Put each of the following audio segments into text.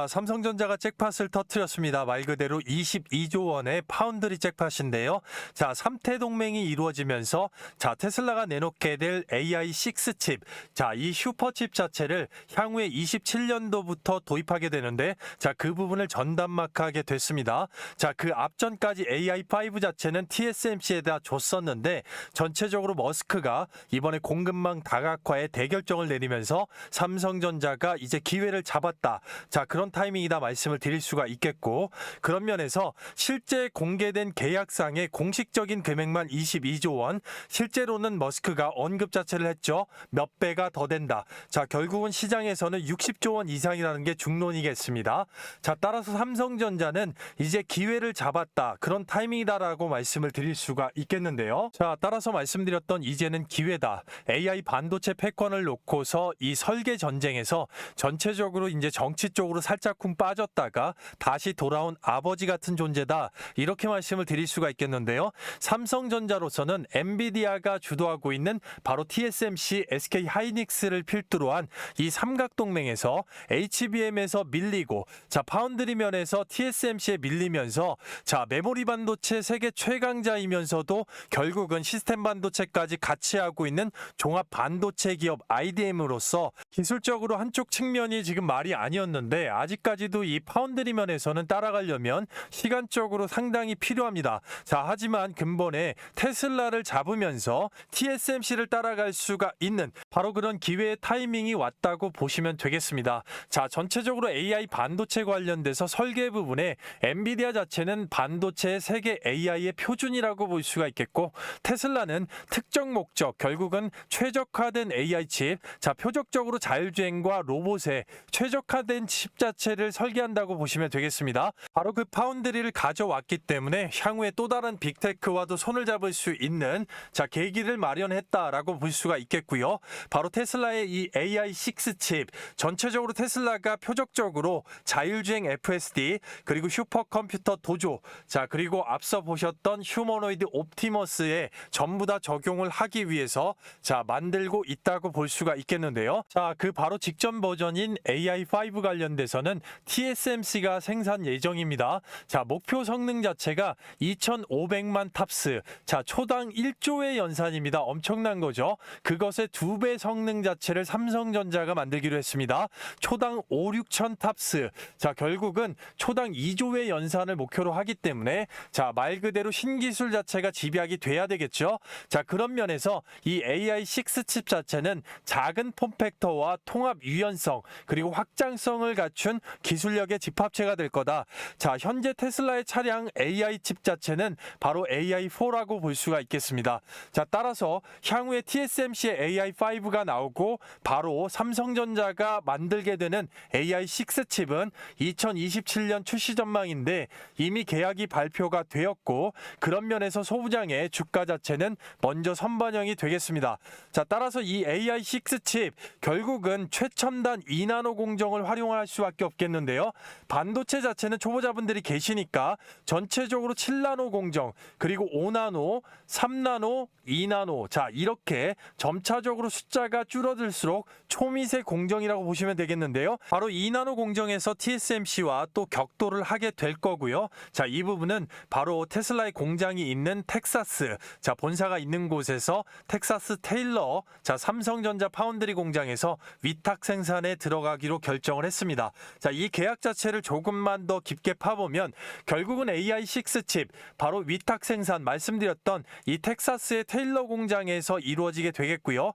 삼성전자가 잭팟을 터뜨렸습니다. 말 그대로 22조 원의 파운드리 잭팟인데요. 3태 동맹이 이루어지면서 테슬라가 내놓게 될 AI6 칩, 이 슈퍼칩 자체를 향후에 27년도부터 도입하게 되는데, 그 부분을 전담마크하게 됐습니다. 그 앞전까지 AI5 자체는 TSMC에다 줬었는데, 전체적으로 머스크가 이번에 공급망 다각화에 대결정을 내리면서 삼성전자가 이제 기회를 잡았다. 그런 타이밍이다 말씀을 드릴 수가 있겠고, 그런 면에서 실제 공개된 계약상의 공식적인 금액만 22조 원, 실제로는 머스크가 언급 자체를 했죠. 몇 배가 더 된다. 결국은 시장에서는 60조 원 이상이라는 게 중론이겠습니다. 따라서 삼성전자는 이제 기회를 잡았다. 그런 타이밍이다라고 말씀을 드릴 수가 있겠는데요. 따라서 말씀드렸던 이제는 기회다. AI 반도체 패권을 놓고서 이 설계 전쟁에서 전체적으로 이제 정치 쪽으로 살짝쿵 빠졌다가 다시 돌아온 아버지 같은 존재다. 이렇게 말씀을 드릴 수가 있겠는데요. 삼성전자로서는 엔비디아가 주도하고 있는 바로 TSMC, SK 하이닉스를 필두로 한 이 삼각동맹에서 HBM에서 밀리고, 파운드리 면에서 TSMC에 밀리면서, 메모리 반도체 세계 최강자이면서도 결국은 시스템 반도체까지 같이 하고 있는 종합 반도체 기업 IDM으로서 기술적으로 한쪽 측면이 지금 말이 아니었는데, 아직까지도 이 파운드리 면에서는 따라가려면 시간적으로 상당히 필요합니다. 하지만 근본에 테슬라를 잡으면서 TSMC를 따라갈 수가 있는 바로 그런 기회의 타이밍이 왔다고 보시면 되겠습니다. 전체적으로 AI 반도체 관련돼서 설계 부분에 엔비디아 자체는 반도체의 세계 AI의 표준이라고 볼 수가 있겠고, 테슬라는 특정 목적, 결국은 최적화된 AI 칩, 표적적으로 자율주행과 로봇에 최적화된 칩 자체를 설계한다고 보시면 되겠습니다. 바로 그 파운드리를 가져왔기 때문에 향후에 또 다른 빅테크와도 손을 잡을 수 있는 계기를 마련했다라고 볼 수가 있겠고요. 바로 테슬라의 이 AI6 칩, 전체적으로 테슬라가 표적적으로 자율주행 FSD, 그리고 슈퍼컴퓨터 도조, 그리고 앞서 보셨던 휴머노이드 옵티머스에 전부 다 적용을 하기 위해서 만들고 있다고 볼 수가 있겠는데요. 그 바로 직전 버전인 AI5 관련돼서는 TSMC가 생산 예정입니다. 목표 성능 자체가 2,500만 탑스, 초당 1조의 연산입니다. 엄청난 거죠. 그것의 2배 성능 자체를 삼성전자가 만들기로 했습니다. 초당 5, 6천 탑스, 결국은 초당 2조의 연산을 목표로 하기 때문에 말 그대로 신기술 자체가 집약이 돼야 되겠죠. 그런 면에서 이 AI6 칩 자체는 작은 폼팩터와 통합 유연성, 그리고 확장성을 갖춘 기술력의 집합체가 될 거다. 현재 테슬라의 차량 AI 칩 자체는 바로 AI4라고 볼 수가 있겠습니다. 따라서 향후에 TSMC의 AI5가 나오고 바로 삼성전자가 만들게 되는 AI6 칩은 2027년 출시 전망인데, 이미 계약이 발표가 되었고, 그런 면에서 소부장의 주가 자체는 먼저 선반영이 되겠습니다. 따라서 이 AI6 칩, 결국은 최첨단 2나노 공정을 활용할 수밖에 없겠는데요. 반도체 자체는 초보자분들이 계시니까 전체적으로 7나노 공정, 그리고 5나노, 3나노, 2나노, 이렇게 점차적으로 숫자가 줄어들수록 초미세 공정이라고 보시면 되겠는데요. 바로 2나노 공정에서 TSMC와 또 격돌을 하게 될 거고요. 이 부분은 바로 테슬라의 공장이 있는 텍사스, 본사가 있는 곳에서 텍사스 테일러, 삼성전자 파운드리 공장에서 위탁 생산에 들어가기로 결정을 했습니다. 이 계약 자체를 조금만 더 깊게 파보면 결국은 AI6 칩, 바로 위탁 생산 말씀드렸던 이 텍사스의 테일러 공장에서 이루어지게 되겠고요.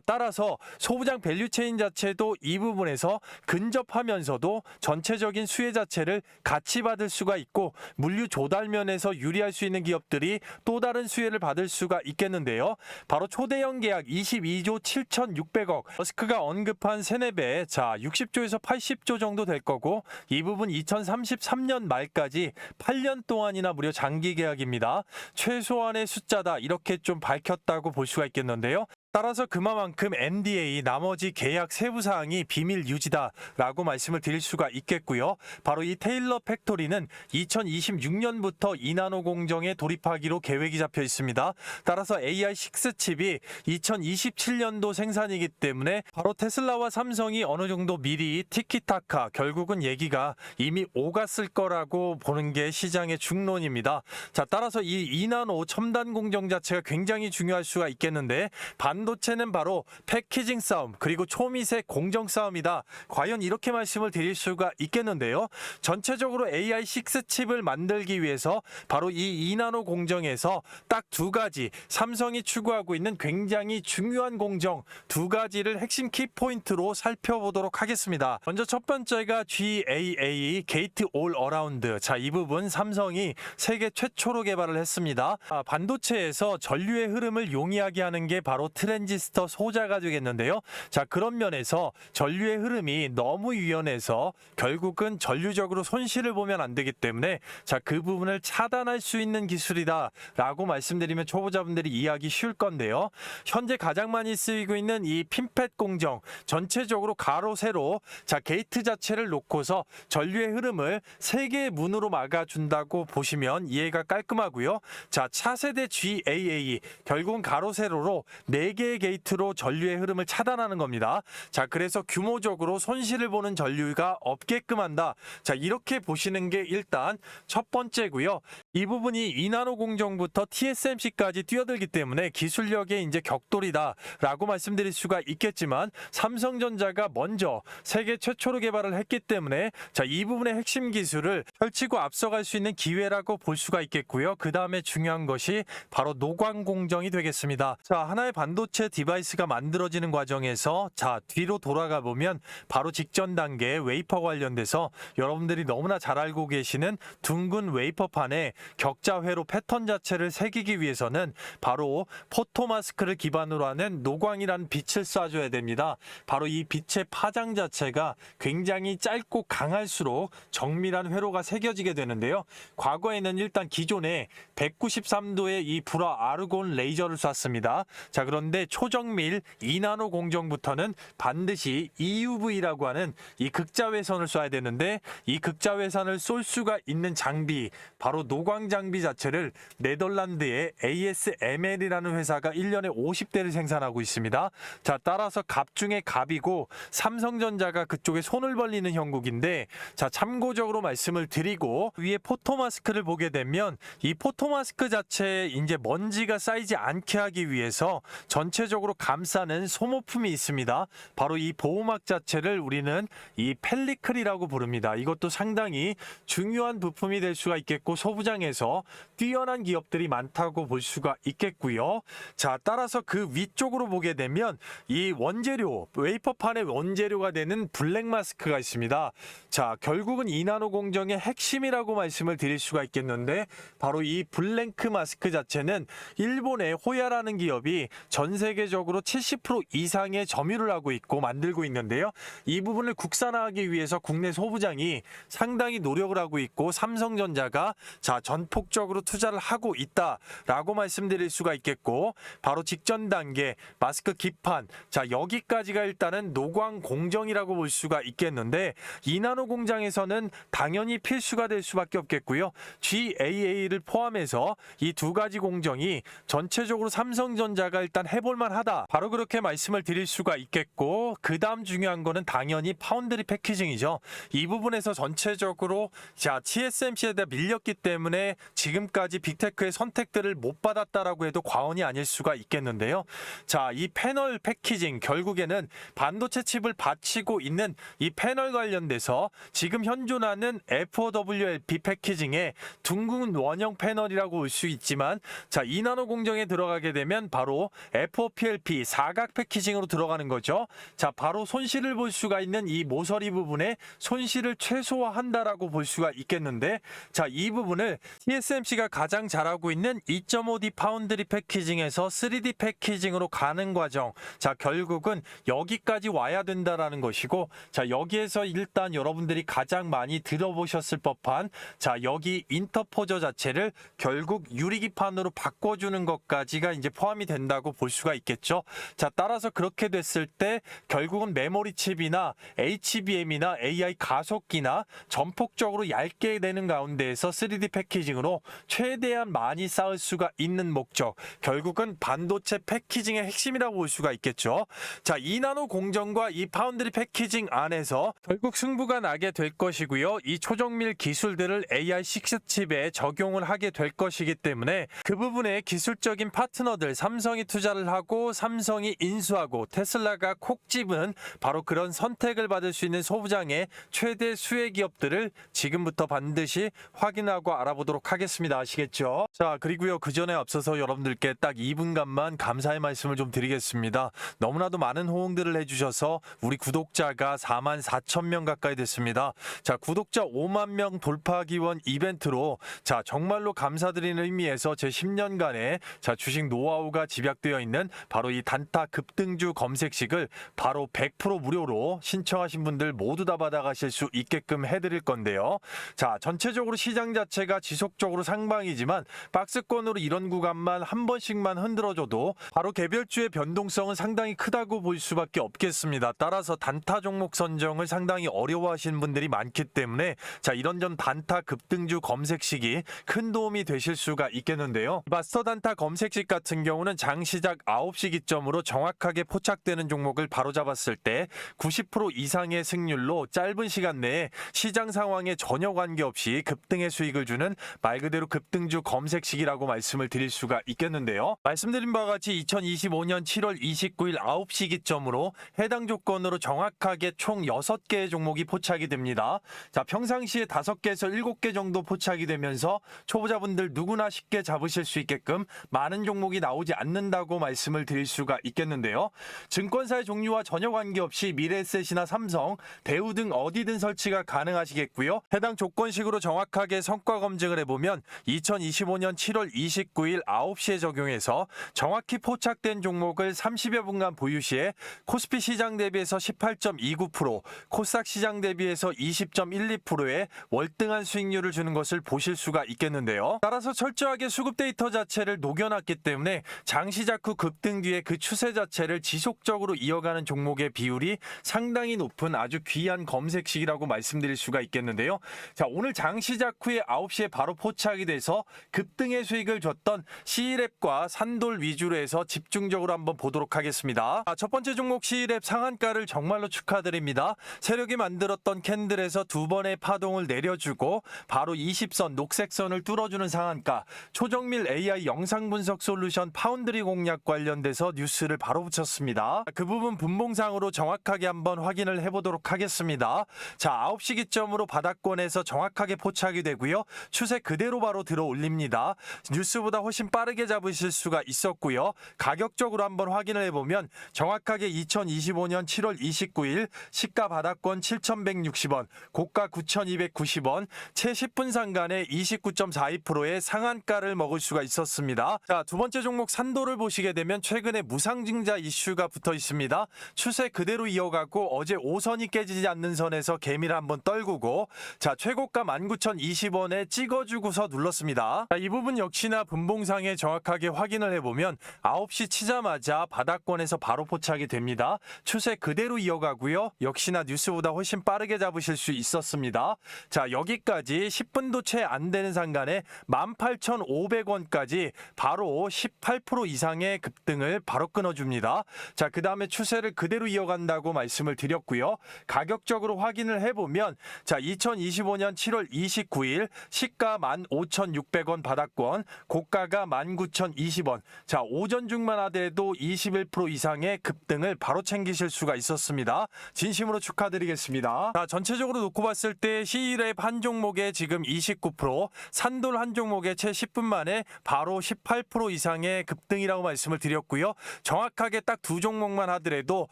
따라서 소부장 밸류체인 자체도 이 부분에서 근접하면서도 전체적인 수혜 자체를 같이 받을 수가 있고, 물류 조달 면에서 유리할 수 있는 기업들이 또 다른 수혜를 받을 수가 있겠는데요. 바로 초대형 계약 22조 7,600억, 머스크가 언급한 3, 4배, 60조에서 80조 정도 될 거고, 이 부분 2033년 말까지 8년 동안이나 무려 장기 계약입니다. 최소한의 숫자다, 이렇게 좀 밝혔다고 볼 수가 있겠는데요. 따라서 그만큼 NDA 나머지 계약 세부 사항이 비밀 유지다라고 말씀을 드릴 수가 있겠고요. 바로 이 테일러 팩토리는 2026년부터 2나노 공정에 돌입하기로 계획이 잡혀 있습니다. 따라서 AI6 칩이 2027년도 생산이기 때문에 바로 테슬라와 삼성이 어느 정도 미리 티키타카 결국은 얘기가 이미 오갔을 거라고 보는 게 시장의 중론입니다. 자, 따라서 이 2나노 첨단 공정 자체가 굉장히 중요할 수가 있겠는데 반도체는 바로 패키징 싸움 그리고 초미세 공정 싸움이다. 과연 이렇게 말씀을 드릴 수가 있겠는데요. 전체적으로 AI6 칩을 만들기 위해서 바로 이 2나노 공정에서 딱 두 가지 삼성이 추구하고 있는 굉장히 중요한 공정 두 가지를 핵심 키포인트로 살펴보도록 하겠습니다. 먼저 첫 번째가 GAA 게이트 올 어라운드. 자, 이 부분 삼성이 세계 최초로 개발을 했습니다. 반도체에서 전류의 흐름을 용이하게 하는 게 바로 트랜지스터 소자가 되겠는데요. 자, 그런 면에서 전류의 흐름이 너무 유연해서 결국은 전류적으로 손실을 보면 안 되기 때문에 자, 그 부분을 차단할 수 있는 기술이다 라고 말씀드리면 초보자분들이 이해하기 쉬울 건데요. 현재 가장 많이 쓰이고 있는 이 핀팻 공정 전체적으로 가로 세로 자, 게이트 자체를 놓고서 전류의 흐름을 세 개의 문으로 막아준다고 보시면 이해가 깔끔하고요. 자, 차세대 GAA 결국은 가로 세로로 4개의 게이트로 전류의 흐름을 차단하는 겁니다. 자, 그래서 규모적으로 손실을 보는 전류가 없게끔 한다. 자, 이렇게 보시는 게 일단 첫 번째고요. 이 부분이 2나노 공정부터 TSMC까지 뛰어들기 때문에 기술력의 이제 격돌이다라고 말씀드릴 수가 있겠지만 삼성전자가 먼저 세계 최초로 개발을 했기 때문에 자, 이 부분의 핵심 기술을 펼치고 앞서갈 수 있는 기회라고 볼 수가 있겠고요. 그 다음에 중요한 것이 바로 노광 공정이 되겠습니다. 자, 하나의 반도체 디바이스가 만들어지는 과정에서 자, 뒤로 돌아가 보면 바로 직전 단계 웨이퍼 관련돼서 여러분들이 너무나 잘 알고 계시는 둥근 웨이퍼판에 격자 회로 패턴 자체를 새기기 위해서는 바로 포토마스크를 기반으로 하는 노광이라는 빛을 쏴줘야 됩니다. 바로 이 빛의 파장 자체가 굉장히 짧고 강할수록 정밀한 회로가 새겨지게 되는데요. 과거에는 일단 기존에 193도의 이 불화 아르곤 레이저를 쐈습니다. 자, 그런데 초정밀 2나노 공정부터는 반드시 EUV라고 하는 이 극자외선을 쏴야 되는데 이 극자외선을 쏠 수가 있는 장비 바로 노광 장비 자체를 네덜란드의 ASML이라는 회사가 1년에 50대를 생산하고 있습니다. 자, 따라서 갑 중에 갑이고 삼성전자가 그쪽에 손을 벌리는 형국인데 자, 참고적으로 말씀을 드리고 위에 포토마스크를 보게 되면 이 포토마스크 자체에 이제 먼지가 쌓이지 않게 하기 위해서 전체적으로 감싸는 소모품이 있습니다. 바로 이 보호막 자체를 우리는 이 펠리클이라고 부릅니다. 이것도 상당히 중요한 부품이 될 수가 있겠고 소부장에서 뛰어난 기업들이 많다고 볼 수가 있겠고요. 자, 따라서 그 위쪽으로 보게 되면 이 원재료, 웨이퍼판의 원재료가 되는 블랙 마스크가 있습니다. 자, 결국은 2나노 공정의 핵심이라고 말씀을 드릴 수가 있겠는데 바로 이 블랭크 마스크 자체는 일본의 호야라는 기업이 전 세계적으로 70% 이상의 점유를 하고 있고 만들고 있는데요. 이 부분을 국산화하기 위해서 국내 소부장이 상당히 노력을 하고 있고 삼성전자가 자, 전폭적으로 투자를 하고 있다라고 말씀드릴 수가 있겠고 바로 직전 단계 마스크 기판 자, 여기까지가 일단은 노광 공정이라고 볼 수가 있겠는데 2나노 공장에서는 당연히 필수가 될 수밖에 없겠고요. GAA를 포함해서 이 두 가지 공정이 전체적으로 삼성전자가 일단 해볼만 하다. 바로 그렇게 말씀을 드릴 수가 있겠고 그 다음 중요한 거는 당연히 파운드리 패키징이죠. 이 부분에서 전체적으로 자, TSMC에 대해 밀렸기 때문에 지금까지 빅테크의 선택들을 못 받았다라고 해도 과언이 아닐 수가 있겠는데요. 자, 이 패널 패키징 결국에는 반도체 칩을 받치고 있는 이 패널 관련돼서 지금 현존하는 FOWLP 패키징의 둥근 원형 패널이라고 볼 수 있지만 자, 2나노 공정에 들어가게 되면 바로 FOPLP 사각 패키징으로 들어가는 거죠. 자, 바로 손실을 볼 수가 있는 이 모서리 부분에 손실을 최소화한다라고 볼 수가 있겠는데 자, 이 부분을 TSMC가 가장 잘하고 있는 2.5D 파운드리 패키징에서 3D 패키징으로 가는 과정. 자, 결국은 여기까지 와야 된다라는 것이고, 자, 여기에서 일단 여러분들이 가장 많이 들어보셨을 법한, 자, 여기 인터포저 자체를 결국 유리기판으로 바꿔주는 것까지가 이제 포함이 된다고 볼 수가 있겠죠. 자, 따라서 그렇게 됐을 때 결국은 메모리 칩이나 HBM이나 AI 가속기나 전폭적으로 얇게 되는 가운데에서 3D 패키징으로 최대한 많이 쌓을 수가 있는 목적, 결국은 반도체 패키징의 핵심이라고 볼 수가 있겠죠. 자, 2나노 공정과 이 파운드리 패키징 안에서 결국 승부가 나게 될 것이고요. 이 초정밀 기술들을 AI6 칩에 적용을 하게 될 것이기 때문에 그 부분에 기술적인 파트너들 삼성이 투자를 하고 삼성이 인수하고 테슬라가 콕 집은 바로 그런 선택을 받을 수 있는 소부장의 최대 수혜 기업들을 지금부터 반드시 확인하고 알아보도록 하겠습니다. 아시겠죠? 자, 그리고요, 그 전에 앞서서 여러분들께 딱 2분간만 감사의 말씀을 좀 드리겠습니다. 너무나도 많은 호응들을 해주셔서 우리 구독자가 44,000명 가까이 됐습니다. 자, 구독자 5만 명 돌파 기원 이벤트로, 자, 정말로 감사드리는 의미에서 제 10년간의 자, 주식 노하우가 집약되어 있는 바로 이 단타 급등주 검색식을 바로 100% 무료로 신청하신 분들 모두 다 받아가실 수 있게끔 해드릴 건데요. 자, 전체적으로 시장 자체가 지속적으로 상방이지만 박스권으로 이런 구간만 한 번씩만 흔들어줘도 바로 개별주의 변동성은 상당히 크다고 볼 수밖에 없겠습니다. 따라서 단타 종목 선정을 상당히 어려워하시는 분들이 많기 때문에, 자, 이런전 단타 급등주 검색식이 큰 도움이 되실 수가 있겠는데요. 마스터 단타 검색식 같은 경우는 장 시작 9시 기점으로 정확하게 포착되는 종목을 바로잡았을 때 90% 이상의 승률로 짧은 시간 내에 시장 상황에 전혀 관계없이 급등의 수익을 주는 말 그대로 급등주 검색식이라고 말씀을 드릴 수가 있겠는데요. 말씀드린 바와 같이 2025년 7월 29일 9시 기점으로 해당 조건으로 정확하게 총 6개의 종목이 포착이 됩니다. 자, 평상시에 5개에서 7개 정도 포착이 되면서 초보자분들 누구나 쉽게 잡으실 수 있게끔 많은 종목이 나오지 않는다고 말씀을 드릴 수가 있겠는데요. 증권사의 종류와 전혀 관계없이 미래에셋이나 삼성, 대우 등 어디든 설치가 가능하시겠고요. 해당 조건식으로 정확하게 성과 검증을 해보면 2025년 7월 29일 9시에 적용해서 정확히 포착된 종목을 30여 분간 보유 시에 코스피 시장 대비해서 18.29%, 코스닥 시장 대비해서 20.12%의 월등한 수익률을 주는 것을 보실 수가 있겠는데요. 따라서 철저하게 수급 데이터 자체를 녹여놨기 때문에 장 시작 후 급등 뒤에 그 추세 자체를 지속적으로 이어가는 종목의 비율이 상당히 높은 아주 귀한 검색식이라고 말씀드릴 수가 있겠는데요. 자, 오늘 장 시작 후에 9시에 바로 포착이 돼서 급등의 수익을 줬던 C랩과 산돌 위주로 해서 집중적으로 한번 보도록 하겠습니다. 자, 첫 번째 종목 C랩 상한가를 정말로 축하드립니다. 세력이 만들었던 캔들에서 두 번의 파동을 내려주고 바로 20선 녹색선을 뚫어주는 상한가, 초정밀 AI 영상 분석 솔루션 파운드리 공략 관련돼서 뉴스를 바로 붙였습니다. 그 부분 분봉상으로 정확하게 한번 확인을 해보도록 하겠습니다. 자, 9시 기점으로 바닥권에서 정확하게 포착이 되고요. 추세 그대로 바로 들어 올립니다. 뉴스보다 훨씬 빠르게 잡으실 수가 있었고요. 가격적으로 한번 확인을 해보면 정확하게 2025년 7월 29일 시가 바닥권 7,160원, 고가 9,290원, 채 10분 상간에 29.42%의 상한가를 먹을 수가 있었습니다. 자, 두 번째 종목 산도를 보시게 되면 최근에 무상증자 이슈가 붙어 있습니다. 추세 그대로 이어가고 어제 5선이 깨지지 않는 선에서 개미를 한번 떨구고, 자, 최고가 19,020원에 찍어주고서 눌렀습니다. 자, 이 부분 역시나 분봉상에 정확하게 확인을 해보면 9시 치자마자 바닥권에서 바로 포착이 됩니다. 추세 그대로 이어가고요. 역시나 뉴스보다 훨씬 빠르게 잡으실 수 있었습니다. 자, 여기까지 10분도 채 안 되는 상간에 18,500원까지 바로 18% 이상의 급등을 바로 끊어줍니다. 자, 그 다음에 추세를 그대로 이어간다고 말씀을 드렸고요. 가격적으로 확인을 해보면, 자, 2025년 7월 29일 시가 15,600원 바닥권, 고가가 19,020원. 자, 오전 중만 하더라도 21% 이상의 급등을 바로 챙기실 수가 있었습니다. 진심으로 축하드리겠습니다. 자, 전체적으로 놓고 봤을 때 C랩 한 종목에 지금 29%, 산돌 한 종목에 채 10분 만에 바로 18% 이상의 급등이라고 말씀을 드렸고요. 정확하게 딱 두 종목만 하더라도,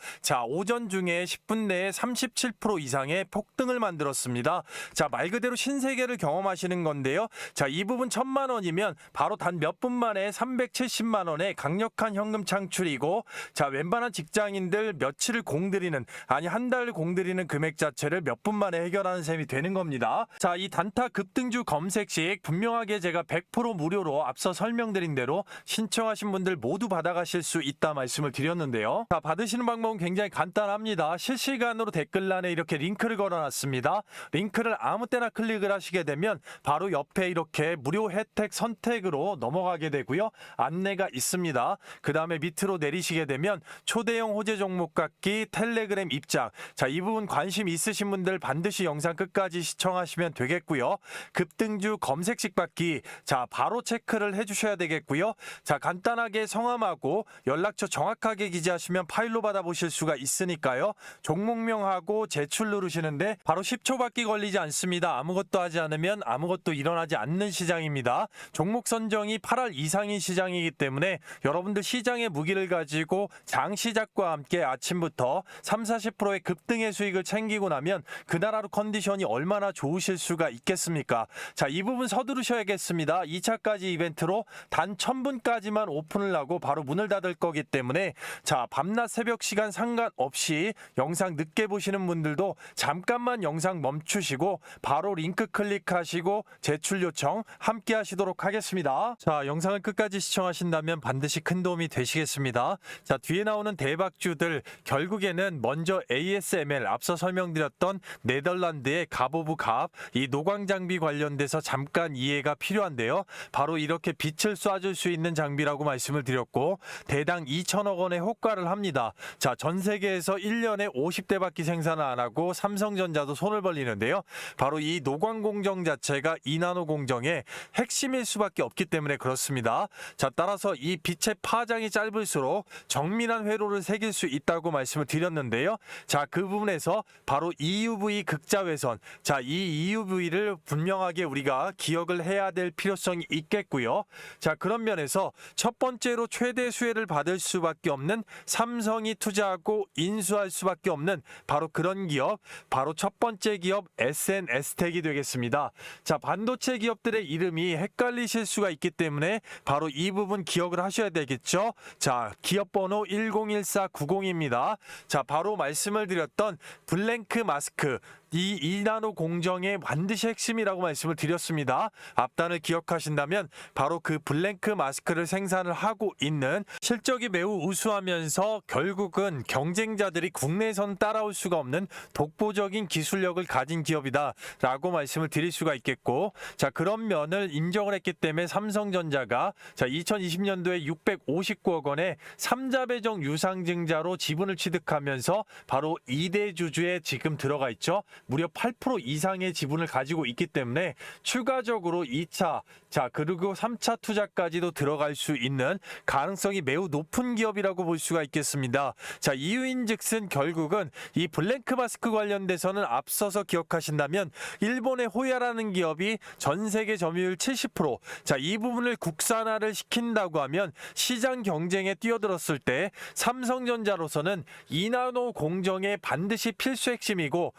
자, 오전 중에 10분 내에 37% 이상의 폭등을 만들었습니다. 자, 말 그대로 신세계를 경험하시는 건데 하시는데요. 자, 이 부분 1,000만 원이면 바로 단 몇 분 만에 370만 원의 강력한 현금 창출이고, 자, 웬만한 직장인들 며칠을 공들이는, 아니 한 달 공들이는 금액 자체를 몇 분 만에 해결하는 셈이 되는 겁니다. 자, 이 단타 급등주 검색식 분명하게 제가 100% 무료로 앞서 설명드린 대로 신청하신 분들 모두 받아가실 수 있다 말씀을 드렸는데요. 자, 받으시는 방법은 굉장히 간단합니다. 실시간으로 댓글란에 이렇게 링크를 걸어놨습니다. 링크를 아무 때나 클릭을 하시게 되면 바로 옆에 이렇게 무료 혜택 선택으로 넘어가게 되고요. 안내가 있습니다. 그 다음에 밑으로 내리시게 되면 초대형 호재 종목 갖기 텔레그램 입장. 자, 이 부분 관심 있으신 분들 반드시 영상 끝까지 시청하시면 되겠고요. 급등주 검색식 받기. 자, 바로 체크를 해주셔야 되겠고요. 자, 간단하게 성함하고 연락처 정확하게 기재하시면 파일로 받아보실 수가 있으니까요. 종목명하고 제출 누르시는데 바로 10초밖에 걸리지 않습니다. 아무것도 하지 않으면 아무것도 일어나지 않는 시장입니다. 종목 선정이 8할 이상인 시장이기 때문에 여러분들 시장의 무기를 가지고 장 시작과 함께 아침부터 30-40%의 급등의 수익을 챙기고 나면 그날 하루 컨디션이 얼마나 좋으실 수가 있겠습니까? 자, 이 부분 서두르셔야겠습니다. 2차까지 이벤트로 단 1000분까지만 오픈을 하고 바로 문을 닫을 거기 때문에, 자, 밤낮 새벽 시간 상관없이 영상 늦게 보시는 분들도 잠깐만 영상 멈추시고 바로 링크 클릭하시고 제출 요청 함께 하시도록 하겠습니다. 자, 영상을 끝까지 시청하신다면 반드시 큰 도움이 되시겠습니다. 자, 뒤에 나오는 대박주들 결국에는 먼저 ASML 앞서 설명드렸던 네덜란드의 갑오브 갑, 이 노광 장비 관련돼서 잠깐 이해가 필요한데요. 바로 이렇게 빛을 쏴줄 수 있는 장비라고 말씀을 드렸고 대당 2천억 원의 호가를 합니다. 자, 전 세계에서 1년에 50대밖에 생산을 안 하고 삼성전자도 손을 벌리는데요. 바로 이 노광 공정 자체가 이나노 공정의 핵심일 수밖에 없기 때문에 그렇습니다. 자, 따라서 이 빛의 파장이 짧을수록 정밀한 회로를 새길 수 있다고 말씀을 드렸는데요. 자, 그 부분에서 바로 EUV 극자외선, 자, 이 EUV를 분명하게 우리가 기억을 해야 될 필요성이 있겠고요. 자, 그런 면에서 첫 번째로 최대 수혜를 받을 수밖에 없는 삼성이 투자하고 인수할 수밖에 없는 바로 그런 기업, 바로 첫 번째 기업 SNS텍이 되겠습니다. 자, 반도체 기업들의 이름이 헷갈리실 수가 있기 때문에 바로 이 부분 기억을 하셔야 되겠죠. 자, 기업 번호 101490입니다. 자, 바로 말씀을 드렸던 블랭크 마스크, 이 이나노 공정의 반드시 핵심이라고 말씀을 드렸습니다. 앞단을 기억하신다면 바로 그 블랭크 마스크를 생산을 하고 있는, 실적이 매우 우수하면서 결국은 경쟁자들이 국내에선 따라올 수가 없는 독보적인 기술력을 가진 기업이다 라고 말씀을 드릴 수가 있겠고, 자, 그런 면을 인정을 했기 때문에 삼성전자가 자 2020년도에 659억 원의 3자 배정 유상증자로 지분을 취득하면서 바로 2대 주주에 지금 들어가 있죠. 무려 8% 이상의 지분을 가지고 있기 때문에 추가적으로 2차, 자, 그리고 3차 투자까지도 들어갈 수 있는 가능성이 매우 높은 기업이라고 볼 수가 있겠습니다. 자, 이유인즉슨 결국은 이 블랭크 마스크 관련돼서는 앞서서 기억하신다면 일본의 호야라는 기업이 전 세계 점유율 70%, 자, 이 부분을 국산화를 시킨다고 하면 시장 경쟁에 뛰어들었을 때 삼성전자로서는 이나노 공정의 반드시 필수 핵심이고,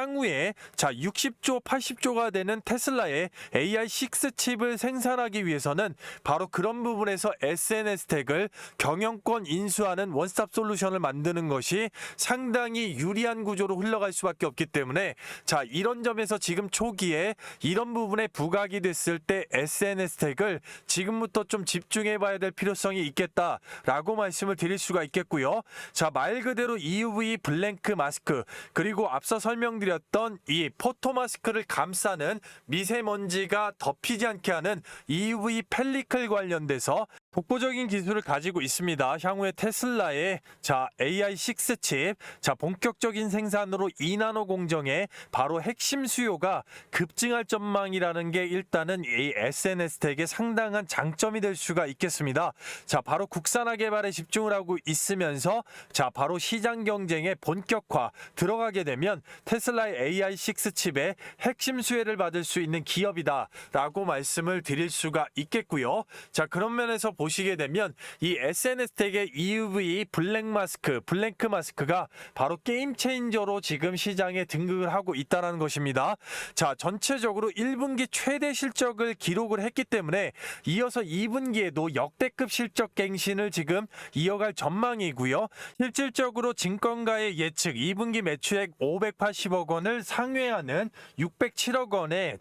향후에 자 60조 80조가 되는 테슬라의 AI6 칩을 생산하기 위해서는 바로 그런 부분에서 SNS텍을 경영권 인수하는 원스톱 솔루션을 만드는 것이 상당히 유리한 구조로 흘러갈 수밖에 없기 때문에, 자, 이런 점에서 지금 초기에 이런 부분에 부각이 됐을 때 SNS텍을 지금부터 좀 집중해 봐야 될 필요성이 있겠다라고 말씀을 드릴 수가 있겠고요. 자, 말 그대로 EUV 블랭크 마스크, 그리고 앞서 설명드렸던 이 포토 마스크를 감싸는 미세먼지가 덮이지 않게 하는 EUV 펠리클 관련돼서 독보적인 기술을 가지고 있습니다. 향후에 테슬라의 자 AI6 칩, 자, 본격적인 생산으로 이나노 공정의 바로 핵심 수요가 급증할 전망이라는 게 일단은 이 SNS텍의 상당한 장점이 될 수가 있겠습니다. 자, 바로 국산화 개발에 집중을 하고 있으면서 자, 바로 시장 경쟁에 본격화 들어가게 되면 테슬라의 AI6 칩의 핵심 수혜를 받을 수 있는 기업이다 라고 말씀을 드릴 수가 있겠고요. 자, 그런 면에서 보시게 되면 이 SNS텍의 EUV 블랭크 마스크가 바로 게임 체인저로 지금 시장에 등극을 하고 있다는 것입니다. 자, 전체적으로 1분기 최대 실적을 기록을 했기 때문에 이어서 2분기에도 역대급 실적 갱신을 지금 이어갈 전망이고요. 실질적으로 증권가의 예측 2분기 매출액 580억 원을 상회하는 607억 원의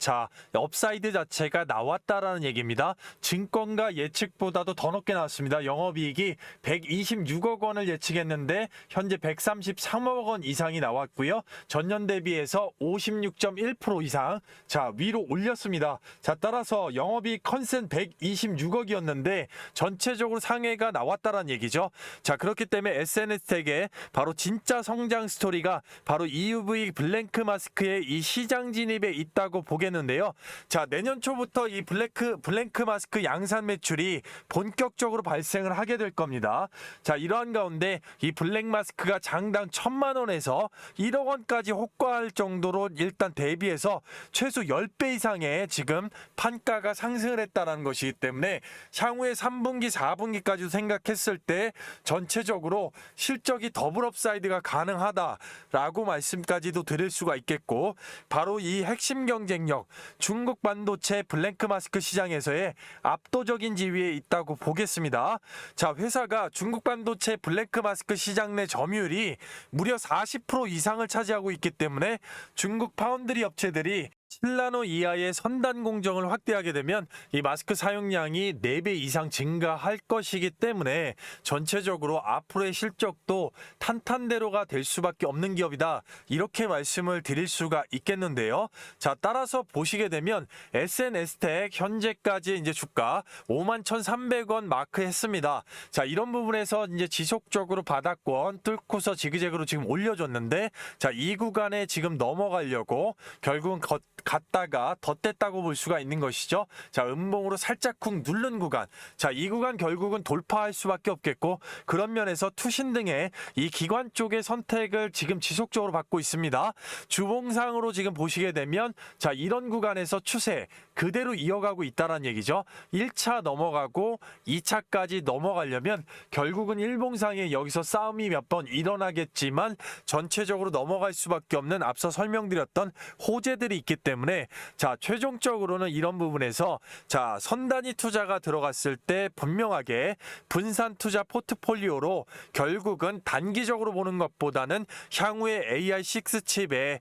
업사이드 자체가 나왔다라는 얘기입니다. 증권가 예측보다도 더 높게 나왔습니다. 영업이익이 126억 원을 예측했는데 현재 133억 원 이상이 나왔고요. 전년 대비해서 56.1% 이상 위로 올렸습니다. 따라서 영업이익 컨센 126억이었는데 전체적으로 상회가 나왔다라는 얘기죠. 그렇기 때문에 SNS텍의 바로 진짜 성장 스토리가 바로 EUV 블랭크 마스크의 이 시장 진입에 있다고 보겠는데요. 내년 초부터 이 블랭크 마스크 양산 매출이 본격적으로 발생을 하게 될 겁니다. 이러한 가운데 이 블랙 마스크가 장당 1,000만 원에서 1억 원까지 호가할 정도로 일단 대비해서 최소 10배 이상의 지금 판가가 상승을 했다는 것이기 때문에 향후에 3분기, 4분기까지 생각했을 때 전체적으로 실적이 더블 업사이드가 가능하다라고 말씀까지도 드릴 수가 있겠고, 바로 이 핵심 경쟁력 중국 반도체 블랭크 마스크 시장에서의 압도적인 지위에 있다고 보겠습니다. 회사가 중국 반도체 블랭크 마스크 시장 내 점유율이 무려 40% 이상을 차지하고 있기 때문에 중국 파운드리 업체들이 7나노 이하의 선단 공정을 확대하게 되면 이 마스크 사용량이 4배 이상 증가할 것이기 때문에 전체적으로 앞으로의 실적도 탄탄대로가 될 수밖에 없는 기업이다, 이렇게 말씀을 드릴 수가 있겠는데요. 따라서 보시게 되면 SNS텍 현재까지 이제 주가 51,300원 마크했습니다. 이런 부분에서 이제 지속적으로 바닥권 뚫고서 지그재그로 지금 올려줬는데, 이 구간에 지금 넘어가려고 결국은 갔다가 덧댔다고 볼 수가 있는 것이죠. 음봉으로 살짝 쿵 누른 구간. 이 구간 결국은 돌파할 수밖에 없겠고, 그런 면에서 투신 등의 이 기관 쪽의 선택을 지금 지속적으로 받고 있습니다. 주봉상으로 지금 보시게 되면 이런 구간에서 추세 그대로 이어가고 있다는 얘기죠. 1차 넘어가고 2차까지 넘어가려면 결국은 일봉상에 여기서 싸움이 몇 번 일어나겠지만 전체적으로 넘어갈 수밖에 없는 앞서 설명드렸던 호재들이 있기 때문에 최종적으로는 이런 부분에서 선단위 투자가 들어갔을 때 분명하게 분산 투자 포트폴리오로 결국은 단기적으로 보는 것보다는 향후에 AI6 칩에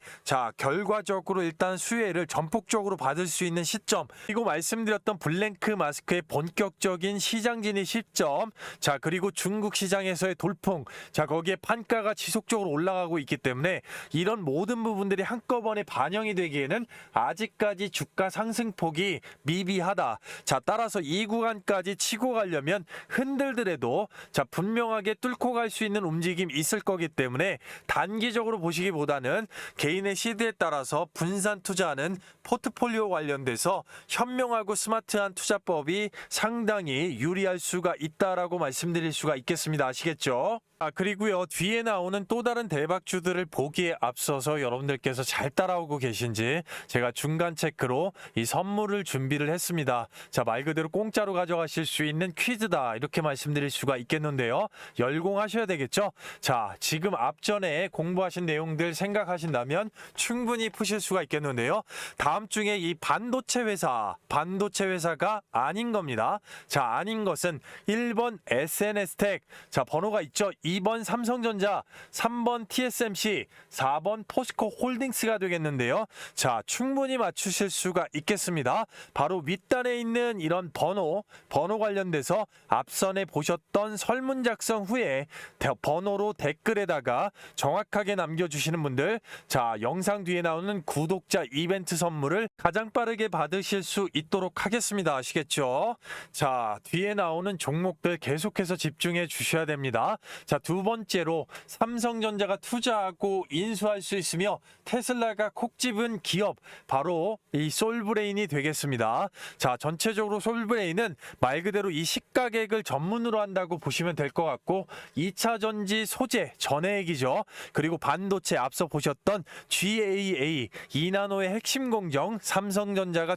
결과적으로 일단 수혜를 전폭적으로 받을 수 있는 시점, 그리고 말씀드렸던 블랭크 마스크의 본격적인 시장 진입 시점, 그리고 중국 시장에서의 돌풍, 거기에 판가가 지속적으로 올라가고 있기 때문에 이런 모든 부분들이 한꺼번에 반영이 되기에는 아직까지 주가 상승폭이 미비하다. 따라서 이 구간까지 치고 가려면 흔들더라도 분명하게 뚫고 갈 수 있는 움직임이 있을 거기 때문에 단기적으로 보시기보다는 개인의 시드에 따라서 분산 투자하는 포트폴리오 관련돼서 현명하고 스마트한 투자법이 상당히 유리할 수가 있다라고 말씀드릴 수가 있겠습니다. 아시겠죠? 그리고요, 뒤에 나오는 또 다른 대박주들을 보기에 앞서서 여러분들께서 잘 따라오고 계신지 제가 중간 체크로 이 선물을 준비를 했습니다. 말 그대로 공짜로 가져가실 수 있는 퀴즈다, 이렇게 말씀드릴 수가 있겠는데요. 열공하셔야 되겠죠? 지금 앞전에 공부하신 내용들 생각하신다면 충분히 푸실 수가 있겠는데요. 다음 중에 이 반도체 회사가 아닌 겁니다. 아닌 것은 1번 SNS텍, 번호가 있죠. 2번 삼성전자, 3번 TSMC, 4번 포스코 홀딩스가 되겠는데요. 충분히 맞추실 수가 있겠습니다. 바로 윗단에 있는 이런 번호 관련돼서 앞선에 보셨던 설문 작성 후에 번호로 댓글에다가 정확하게 남겨주시는 분들, 영상 뒤에 나오는 구독자 이벤트 선물을 가장 빠르게 받으실 수 있도록 하겠습니다. 아시겠죠? 뒤에 나오는 종목들 계속해서 집중해 주셔야 됩니다. 자, 두 번째로 삼성전자가 투자하고 인수할 수 있으며 테슬라가 콕 집은 기업, 바로 이 솔브레인이 되겠습니다. 자, 전체적으로 솔브레인은 말 그대로 이 시가객을 전문으로 한다고 보시면 될 것 같고 2차 전지 소재 전해액이죠. 그리고 반도체 앞서 보셨던 GAA 2나노의 핵심 공정, 삼성전자가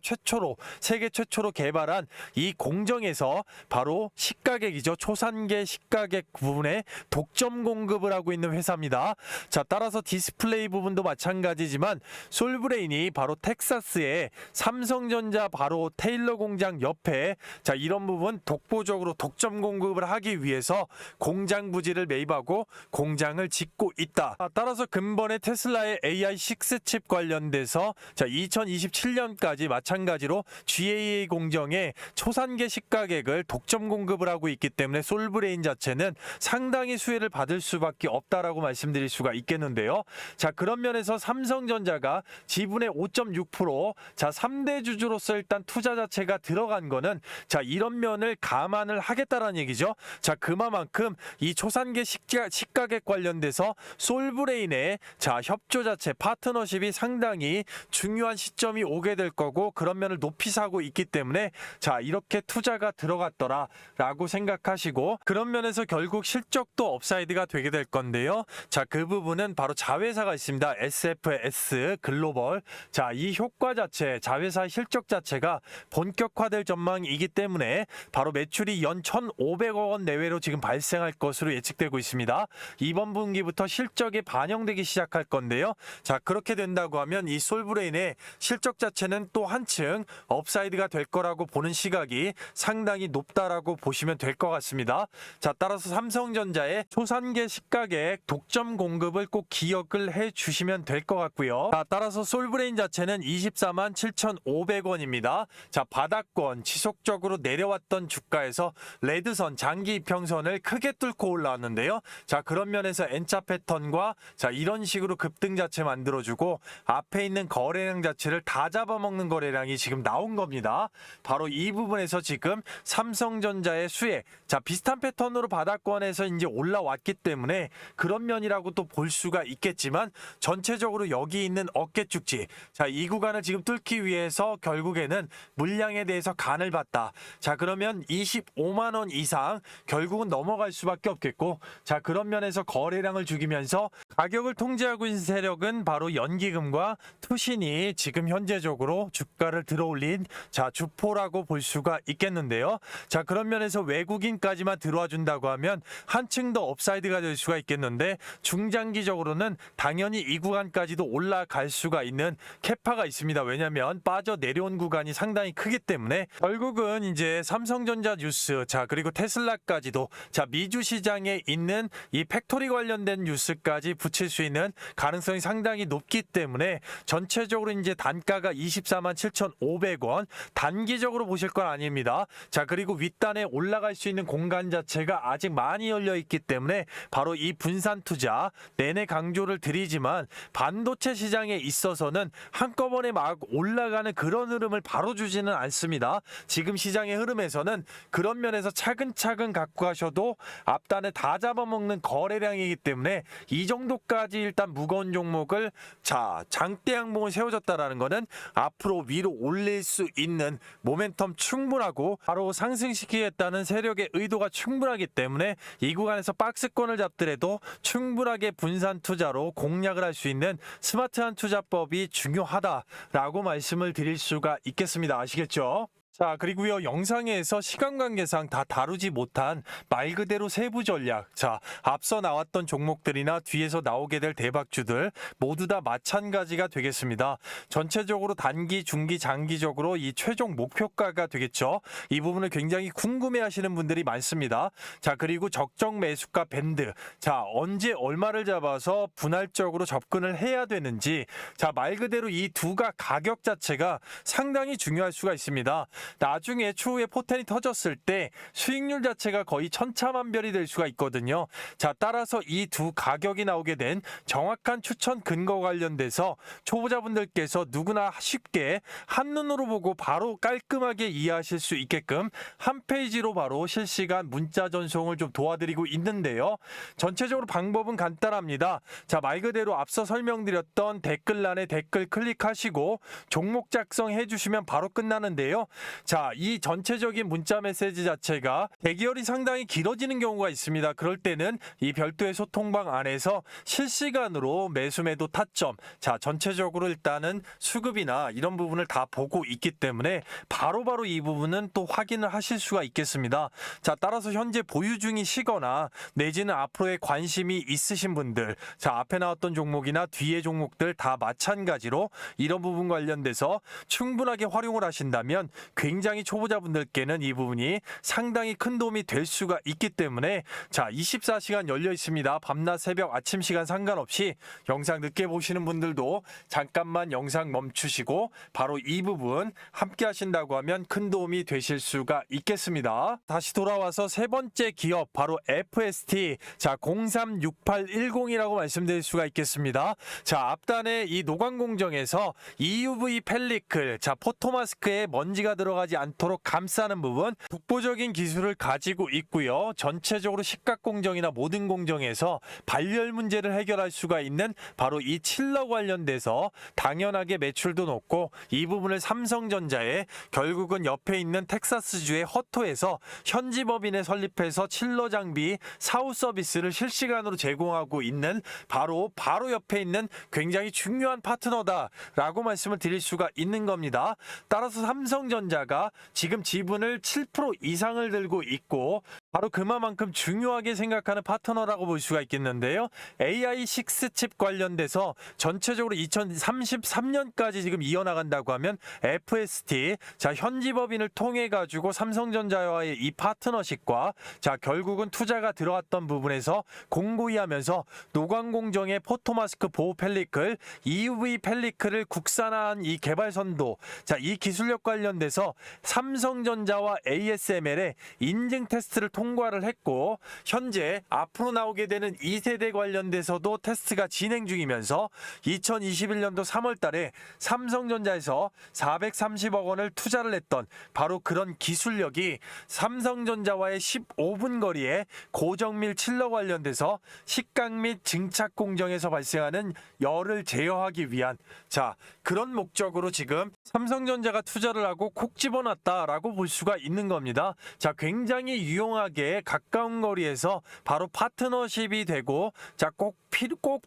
세계 최초로 개발한 이 공정에서 바로 시가객이죠. 초산계 시가객 부분에 독점 공급을 하고 있는 회사입니다. 자, 따라서 디스플레이 부분도 마찬가지지만 솔브레인이 바로 텍사스의 삼성전자 바로 테일러 공장 옆에 자, 이런 부분 독보적으로 독점 공급을 하기 위해서 공장 부지를 매입하고 공장을 짓고 있다. 따라서 근본에 테슬라의 AI6 칩 관련돼서 자, 2027년까지 마찬가지로 GAA 공정에 초산계 시가객을 독점 공급을 하고 있기 때문에 솔브레인 자체는 상당히 수혜를 받을 수밖에 없다라고 말씀드릴 수가 있겠는데요. 자, 그런 면에서 삼성전자가 지분의 5.6%, 자, 3대 주주로서 일단 투자 자체가 들어간 거는 자, 이런 면을 감안을 하겠다라는 얘기죠. 자, 그만큼 이 초산계 시가객 관련돼서 솔브레인의 자, 협조 자체 파트너십이 상당히 중요한 시점이 오게 될 거고 그런 면을 높이 사고 있기 때문에 자, 이렇게 투자가 들어갔더라라고 생각하시고 그런 면에서 결국 실적도 업사이드가 되게 될 건데요. 자, 그 부분은 바로 자회사가 있습니다. SFS 글로벌. 자, 이 효과 자체, 자회사의 실적 자체가 본격화될 전망이기 때문에 바로 매출이 연 1,500억 원 내외로 지금 발생할 것으로 예측되고 있습니다. 이번 분기부터 실적이 반영되기 시작할 건데요. 자, 그렇게 된다고 하면 이 솔브레인의 실적 자체는 또 한층 업사이드가 될 거라고 보는 시각이 상당히 높다라고 보시면 될 것 같습니다. 자, 따라서 삼성전자의 초산계 시가객 독점 공급을 꼭 기억을 해 주시면 될 것 같고요. 자, 따라서 솔브레인 자체는 24만 7,500원입니다. 자, 바닥권 지속적으로 내려왔던 주가에서 레드선 장기 이평선을 크게 뚫고 올라왔는데요. 자, 그런 면에서 N자 패턴과 자, 이런 식으로 급등 자체 만들어주고 앞에 있는 거래량 자체를 다 잡아먹는 거래량이 지금 나온 겁니다. 바로 이 부분에서 지금 삼성전자의 수혜, 자, 비슷한 패턴으로 바닥권에서 이제 올라왔기 때문에 그런 면이라고 또 볼 수가 있겠지만 전체적으로 여기 있는 어깨 축지, 자, 이 구간을 지금 뚫기 위해서 결국에는 물량에 대해서 간을 봤다. 자, 그러면 25만 원 이상 결국은 넘어갈 수밖에 없겠고 자, 그런 면에서 거래량을 죽이면서 가격을 통제하고 있는 세력은 바로 연기금과 투신이 지금 현재적으로 주가를 들어올린 자, 주포라고 볼 수가 있겠는데요. 자, 그런 면에서 외국인까지만 들어와 준다고 하면 한층 더 업사이드가 될 수가 있겠는데 중장기적으로는 당연히 이 구간까지도 올라갈 수가 있는 캐파가 있습니다. 왜냐하면 빠져 내려온 구간이 상당히 크기 때문에 결국은 이제 삼성전자 뉴스, 자, 그리고 테슬라까지도 자, 미주 시장에 있는 이 팩토리 관련된 뉴스까지 붙일 수 있는 가능성이 상당히 높기 때문에 전체적으로 이제 단가가 24만 7,500원 단기적으로 보실 건 아닙니다. 자, 그리고 윗단에 올라갈 수 있는 공간 자체가 아직 많이 열려 있기 때문에 바로 이 분산 투자 내내 강조를 드리지만 반도체 시장에 있어서는 한꺼번에 막 올라가는 그런 흐름을 바로 주지는 않습니다. 지금 시장의 흐름에서는 그런 면에서 차근차근 갖고 가셔도 앞단에 다 잡아먹는 거래량이기 때문에 이 정도까지 일단 무거운 종목을 자, 장대 양봉을 세워줬다라는 거는 앞으로 위로 올릴 수 있는 모멘텀 충분하고 바로 상승시키겠다는 세력의 의도가 충분하기 때문에 이 구간에서 박스권을 잡더라도 충분하게 분산 투자로 공략을 할 수 있는 스마트한 투자법이 중요하다라고 말씀을 드릴 수가 있겠습니다. 아시겠죠? 자, 그리고요, 영상에서 시간 관계상 다 다루지 못한 말 그대로 세부 전략, 자, 앞서 나왔던 종목들이나 뒤에서 나오게 될 대박주들 모두 다 마찬가지가 되겠습니다. 전체적으로 단기, 중기, 장기적으로 이 최종 목표가가 되겠죠. 이 부분을 굉장히 궁금해하시는 분들이 많습니다. 자, 그리고 적정 매수가 밴드, 자, 언제 얼마를 잡아서 분할적으로 접근을 해야 되는지, 자, 말 그대로 이 두가 가격 자체가 상당히 중요할 수가 있습니다. 나중에 추후에 포텐이 터졌을 때 수익률 자체가 거의 천차만별이 될 수가 있거든요. 자, 따라서 이 두 가격이 나오게 된 정확한 추천 근거 관련돼서 초보자분들께서 누구나 쉽게 한눈으로 보고 바로 깔끔하게 이해하실 수 있게끔 한 페이지로 바로 실시간 문자 전송을 좀 도와드리고 있는데요. 전체적으로 방법은 간단합니다. 자, 말 그대로 앞서 설명드렸던 댓글란에 댓글 클릭하시고 종목 작성해 주시면 바로 끝나는데요. 자, 이 전체적인 문자 메시지 자체가 대기열이 상당히 길어지는 경우가 있습니다. 그럴 때는 이 별도의 소통방 안에서 실시간으로 매수 매도 타점, 자, 전체적으로 일단은 수급이나 이런 부분을 다 보고 있기 때문에 바로바로 이 부분은 또 확인을 하실 수가 있겠습니다. 자, 따라서 현재 보유 중이시거나 내지는 앞으로의 관심이 있으신 분들, 자, 앞에 나왔던 종목이나 뒤에 종목들 다 마찬가지로 이런 부분 관련돼서 충분하게 활용을 하신다면 굉장히 초보자분들께는 이 부분이 상당히 큰 도움이 될 수가 있기 때문에 자, 24시간 열려 있습니다. 밤낮 새벽 아침 시간 상관없이 영상 늦게 보시는 분들도 잠깐만 영상 멈추시고 바로 이 부분 함께 하신다고 하면 큰 도움이 되실 수가 있겠습니다. 다시 돌아와서 세 번째 기업 바로 FST, 자, 036810이라고 말씀드릴 수가 있겠습니다. 자, 앞단에 이 노광공정에서 EUV 펠리클, 자, 포토마스크에 먼지가 들어가지 않도록 감싸는 부분, 독보적인 기술을 가지고 있고요. 전체적으로 식각공정이나 모든 공정에서 발열 문제를 해결할 수가 있는 바로 이 칠러 관련돼서 당연하게 매출도 높고 이 부분을 삼성전자에 결국은 옆에 있는 텍사스주의 허토에서 현지 법인에 설립해서 칠러 장비 사후 서비스를 실시간으로 제공하고 있는 바로 옆에 있는 굉장히 중요한 파트너다라고 말씀을 드릴 수가 있는 겁니다. 따라서 삼성전자가 지금 지분을 7% 이상을 들고 있고 바로 그만큼 중요하게 생각하는 파트너라고 볼 수가 있겠는데요. AI6 칩 관련돼서 전체적으로 2033년까지 지금 이어나간다고 하면 FST, 자, 현지 법인을 통해 가지고 삼성전자와의 이 파트너십과 자, 결국은 투자가 들어갔던 부분에서 공고히 하면서 노광공정의 포토마스크 보호 펠리클, EUV 펠리클을 국산화한 이 개발선도, 자, 이 기술력 관련돼서 삼성전자와 ASML의 인증 테스트를 통과를 했고 현재 앞으로 나오게 되는 2세대 관련돼서도 테스트가 진행 중이면서 2021년도 3월 달에 삼성전자에서 430억 원을 투자를 했던 바로 그런 기술력이 삼성전자와의 15분 거리에 고정밀 칠러 관련돼서 식각 및 증착 공정에서 발생하는 열을 제어하기 위한 자, 그런 목적으로 지금 삼성전자가 투자를 하고 콕 집어놨다라고 볼 수가 있는 겁니다. 자, 굉장히 유용하게 가까운 거리에서 바로 파트너십이 되고 자, 꼭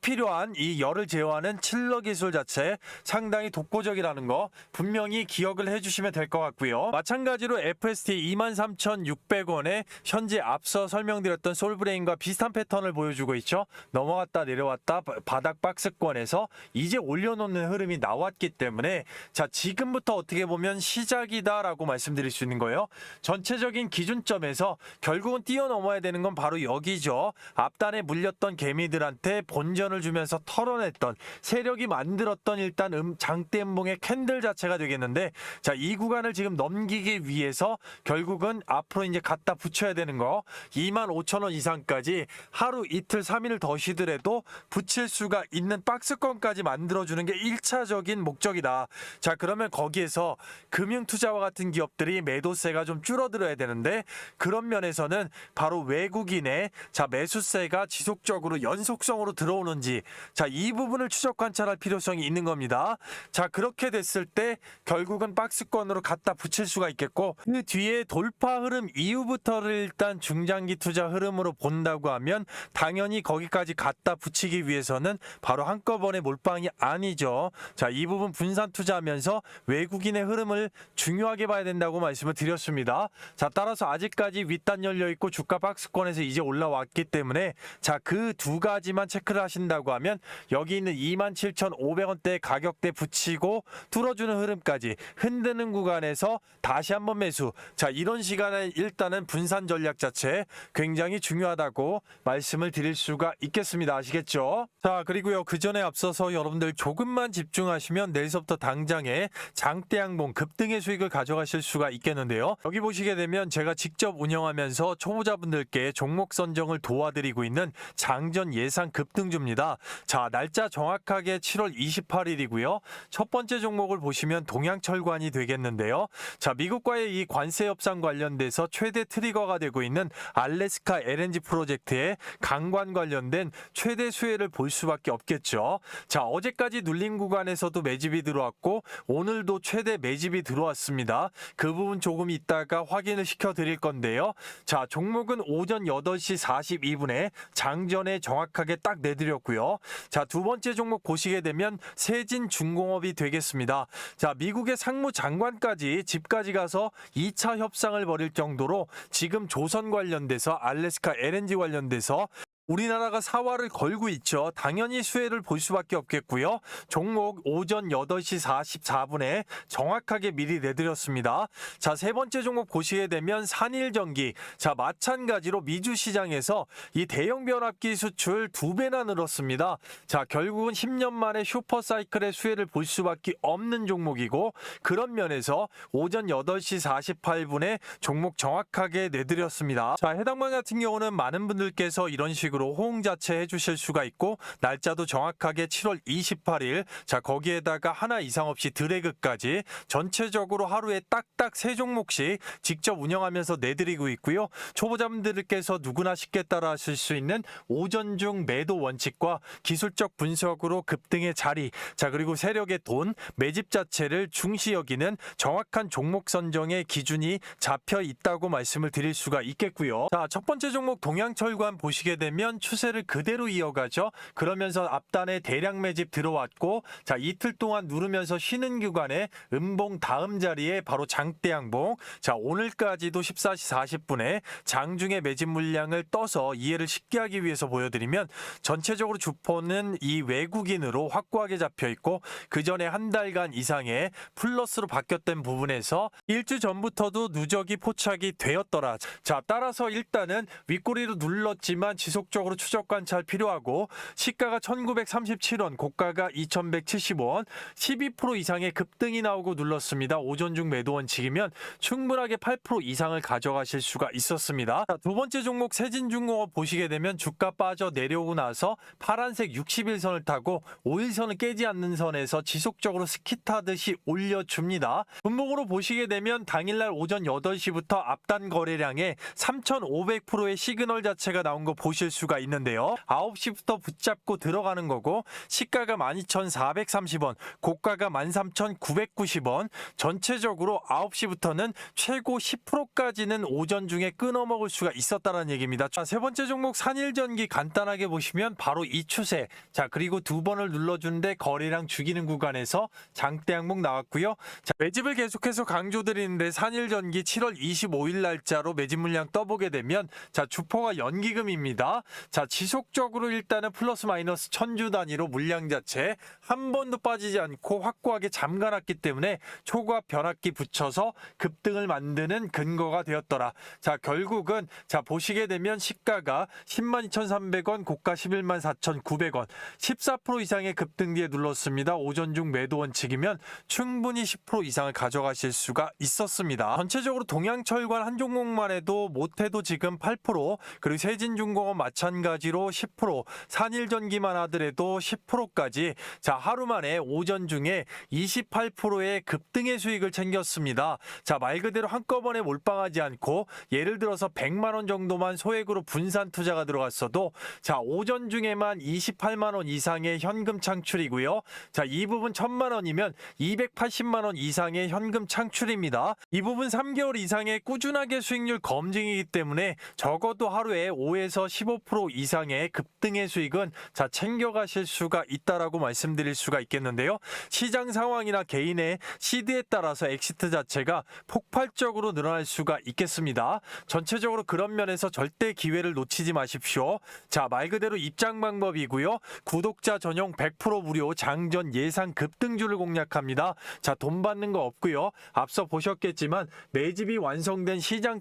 필요한 이 열을 제어하는 칠러 기술 자체 상당히 독보적이라는 거 분명히 기억을 해주시면 될 것 같고요. 마찬가지로 FST 23,600원에 현재 앞서 설명드렸던 솔브레인과 비슷한 패턴을 보여주고 있죠. 넘어갔다 내려왔다 바닥 박스권에서 이제 올려놓는 흐름이 나왔기 때문에 자, 지금부터 어떻게 보면 시작이다라고 말씀드릴 수 있는 거예요. 전체적인 기준점에서 결국은 뛰어넘어야 되는 건 바로 여기죠. 앞단에 물렸던 개미들한테 본전을 주면서 털어냈던 세력이 만들었던 일단 장대음봉의 캔들 자체가 되겠는데 자, 이 구간을 지금 넘기기 위해서 결국은 앞으로 이제 갖다 붙여야 되는 거 25,000원 이상까지 하루 이틀 3일 더 쉬더라도 붙일 수가 있는 박스권까지 만들어주는 게 1차적인 목적이다. 자, 그러면 거기에서 금융투자와 같은 기업들이 매도세가 좀 줄어들어야 되는데 그런 면에서는 바로 외국인의 자, 매수세가 지속적으로 연속성으로 들어오는지 자, 이 부분을 추적 관찰할 필요성이 있는 겁니다. 자, 그렇게 됐을 때 결국은 박스권으로 갖다 붙일 수가 있겠고 그 뒤에 돌파 흐름 이후부터를 일단 중장기 투자 흐름으로 본다고 하면 당연히 거기까지 갖다 붙이기 위해서는 바로 한꺼번에 몰빵이 아니죠. 자, 이 부분 분산 투자하면서 외국인의 흐름을 중요하게 봐야 된다고 말씀을 드렸습니다. 자, 따라서 아직까지 윗단 열려 있고 주가 박스권에서 이제 올라왔기 때문에 자, 그 두 가지만 체크를 하신다고 하면 여기 있는 27,500원대 가격대 붙이고 뚫어주는 흐름까지 흔드는 구간에서 다시 한번 매수. 자, 이런 시간에 일단은 분산 전략 자체 굉장히 중요하다고 말씀을 드릴 수가 있겠습니다. 아시겠죠? 자, 그리고요, 그 전에 앞서서 여러분들 조금만 집중하시면 내일서부터 당장에 장대양봉 급등의 수익을 가져가실 수가 있겠는데요. 여기 보시게 되면 제가 직접 운영하면서 초보자분들께 종목 선정을 도와드리고 있는 장전 예상 급등주입니다. 자, 날짜 정확하게 7월 28일이고요. 첫 번째 종목을 보시면 동양철관이 되겠는데요. 자, 미국과의 이 관세 협상 관련돼서 최대 트리거가 되고 있는 알래스카 LNG 프로젝트의 강관 관련된 최대 수혜를 볼 수밖에 없겠죠. 자, 어제까지 눌린 구간에서도 매집이 들어왔고 오늘도 최대 매집이 들어왔습니다. 그 부분 조금 있다가 확인을 시켜 드릴 건데요. 자, 종목은 오전 8시 42분에 장전에 정확하게 딱 내드렸고요. 자, 두 번째 종목 보시게 되면 세진중공업이 되겠습니다. 자, 미국의 상무장관까지 집까지 가서 2차 협상을 벌일 정도로 지금 조선 관련돼서 알래스카 LNG 관련돼서 우리나라가 사활을 걸고 있죠. 당연히 수혜를 볼 수밖에 없겠고요. 종목 오전 8시 44분에 정확하게 미리 내드렸습니다. 자, 세 번째 종목 보시게 되면 산일전기. 자, 마찬가지로 미주 시장에서 이 대형 변압기 수출 2배나 늘었습니다. 자, 결국은 10년 만에 슈퍼사이클의 수혜를 볼 수밖에 없는 종목이고 그런 면에서 오전 8시 48분에 종목 정확하게 내드렸습니다. 자, 해당만 같은 경우는 많은 분들께서 이런 식으로 호응 자체 해주실 수가 있고 날짜도 정확하게 7월 28일. 자, 거기에다가 하나 이상 없이 드래그까지 전체적으로 하루에 딱딱 3종목씩 직접 운영하면서 내드리고 있고요. 초보자분들께서 누구나 쉽게 따라 하실 수 있는 오전 중 매도 원칙과 기술적 분석으로 급등의 자리, 자, 그리고 세력의 돈, 매집 자체를 중시 여기는 정확한 종목 선정의 기준이 잡혀 있다고 말씀을 드릴 수가 있겠고요. 자, 첫 번째 종목 동양철관 보시게 되면 추세를 그대로 이어가죠. 그러면서 앞단에 대량 매집 들어왔고, 자, 이틀 동안 누르면서 쉬는 구간에 음봉 다음 자리에 바로 장대양봉. 자, 오늘까지도 14시 40분에 장중의 매집 물량을 떠서 이해를 쉽게 하기 위해서 보여드리면 전체적으로 주포는 이 외국인으로 확고하게 잡혀 있고 그 전에 한 달간 이상의 플러스로 바뀌었던 부분에서 일주 전부터도 누적이 포착이 되었더라. 자, 따라서 일단은 윗꼬리로 눌렀지만 지속적으로 추적 관찰 필요하고 시가가 1937원, 고가가 2170원, 12% 이상의 급등이 나오고 눌렀습니다. 오전 중 매도 원칙이면 충분하게 8% 이상을 가져가실 수가 있었습니다. 자, 두 번째 종목 세진중공업 보시게 되면 주가 빠져 내려오고 나서 파란색 60일선을 타고 5일선을 깨지 않는 선에서 지속적으로 스키 타듯이 올려줍니다. 분봉으로 보시게 되면 당일날 오전 8시부터 앞단 거래량에 3,500%의 시그널 자체가 나온 거 보실 수가 있는데요. 9시부터 붙잡고 들어가는 거고 시가가 12,430원, 고가가 13,990원, 전체적으로 9시부터는 최고 10%까지는 오전 중에 끊어먹을 수가 있었다는 얘기입니다. 자, 세 번째 종목 산일전기 간단하게 보시면 바로 이 추세. 자, 그리고 두 번을 눌러주는데 거래량 죽이는 구간에서 장대양봉 나왔고요. 자, 매집을 계속해서 강조드리는데 산일전기 7월 25일 날짜로 매집 물량 떠보게 되면 자, 주포가 연기금입니다. 자, 지속적으로 일단은 플러스 마이너스 1000주 단위로 물량 자체 한 번도 빠지지 않고 확고하게 잠가놨기 때문에 초과 변압기 붙여서 급등을 만드는 근거가 되었더라. 자, 결국은 자, 보시게 되면 시가가 102,300원, 고가 114,900원, 14% 이상의 급등 뒤에 눌렀습니다. 오전 중 매도 원칙이면 충분히 10% 이상을 가져가실 수가 있었습니다. 전체적으로 동양철관 한 종목만 해도 못해도 지금 8%, 그리고 세진중공업 마찬가지로 10%, 산일전기만 하더라도 10%까지 자, 하루 만에 오전 중에 28%의 급등의 수익을 챙겼습니다. 자, 말 그대로 한꺼번에 몰빵하지 않고 예를 들어서 100만 원 정도만 소액으로 분산 투자가 들어갔어도 자, 오전 중에만 28만 원 이상의 현금 창출이고요. 자, 이 부분 1000만 원이면 280만 원 이상의 현금 창출입니다. 이 부분 3개월 이상의 꾸준하게 수익률 검증이기 때문에 적어도 하루에 5에서 30% 이상의 급등의 수익은 자 챙겨가실 수가 있다라고 말씀드릴 수가 있겠는데요. 시장 상황이나 개인의 시드에 따라서 엑시트 자체가 폭발적으로 늘어날 수가 있겠습니다. 전체적으로 그런 면에서 절대 기회를 놓치지 마십시오. 자, 말 그대로 입장 방법이고요. 구독자 전용 100% 무료 장전 예상 급등주를 공략합니다. 자, 돈 받는 거 없고요. 앞서 보셨겠지만 매집이 완성된 시장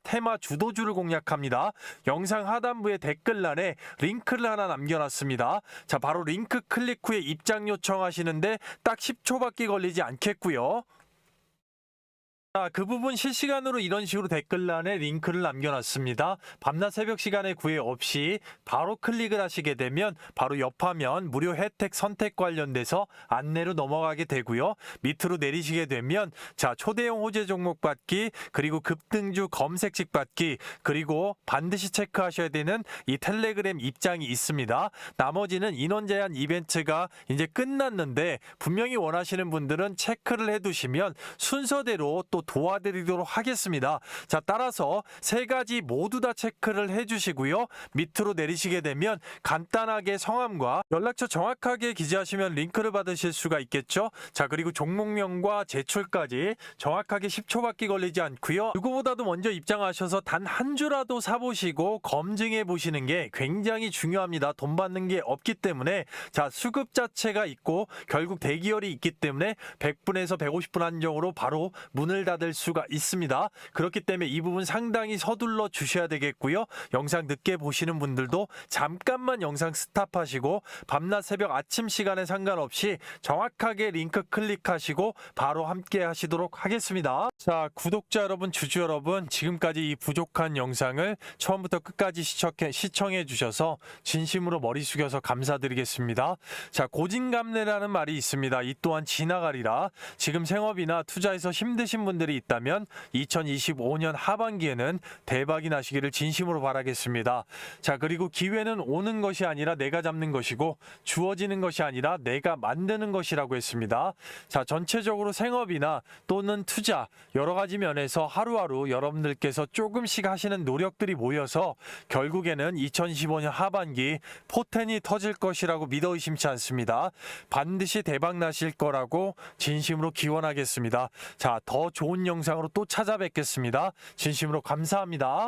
테마 주도주를 공략합니다. 영상 하단부에 댓글란에 링크를 하나 남겨놨습니다. 자, 바로 링크 클릭 후에 입장 요청하시는데 딱 10초밖에 걸리지 않겠고요. 자, 그 부분 실시간으로 이런 식으로 댓글란에 링크를 남겨놨습니다. 밤낮 새벽 시간에 구애 없이 바로 클릭을 하시게 되면 바로 옆 화면 무료 혜택 선택 관련돼서 안내로 넘어가게 되고요. 밑으로 내리시게 되면 자, 초대형 호재 종목 받기, 그리고 급등주 검색식 받기, 그리고 반드시 체크하셔야 되는 이 텔레그램 입장이 있습니다. 나머지는 인원 제한 이벤트가 이제 끝났는데 분명히 원하시는 분들은 체크를 해두시면 순서대로 또 도와드리도록 하겠습니다. 자, 따라서 세 가지 모두 다 체크를 해주시고요. 밑으로 내리시게 되면 간단하게 성함과 연락처 정확하게 기재하시면 링크를 받으실 수가 있겠죠. 자, 그리고 종목명과 제출까지 정확하게 10초밖에 걸리지 않고요. 누구보다도 먼저 입장하셔서 단 한 주라도 사보시고 검증해 보시는 게 굉장히 중요합니다. 돈 받는 게 없기 때문에 자, 수급 자체가 있고 결국 대기열이 있기 때문에 100분에서 150분 한정으로 바로 문을 닫을 수가 있습니다. 그렇기 때문에 이 부분 상당히 서둘러 주셔야 되겠고요. 영상 늦게 보시는 분들도 잠깐만 영상 스탑하시고 밤낮 새벽 아침 시간에 상관없이 정확하게 링크 클릭하시고 바로 함께 하시도록 하겠습니다. 자, 구독자 여러분, 주주 여러분, 지금까지 이 부족한 영상을 처음부터 끝까지 시청해 주셔서 진심으로 머리 숙여서 감사드리겠습니다. 자, 고진감래라는 말이 있습니다. 이 또한 지나가리라. 지금 생업이나 투자에서 힘드신 분들이 있다면 2025년 하반기에는 대박이 나시기를 진심으로 바라겠습니다. 자, 그리고 기회는 오는 것이 아니라 내가 잡는 것이고 주어지는 것이 아니라 내가 만드는 것이라고 했습니다. 자, 전체적으로 생업이나 또는 투자 여러 가지 면에서 하루하루 여러분들께서 조금씩 하시는 노력들이 모여서 결국에는 2025년 하반기 포텐이 터질 것이라고 믿어 의심치 않습니다. 반드시 대박 나실 거라고 진심으로 기원하겠습니다. 자, 더 좋은 영상으로 또 찾아뵙겠습니다. 진심으로 감사합니다.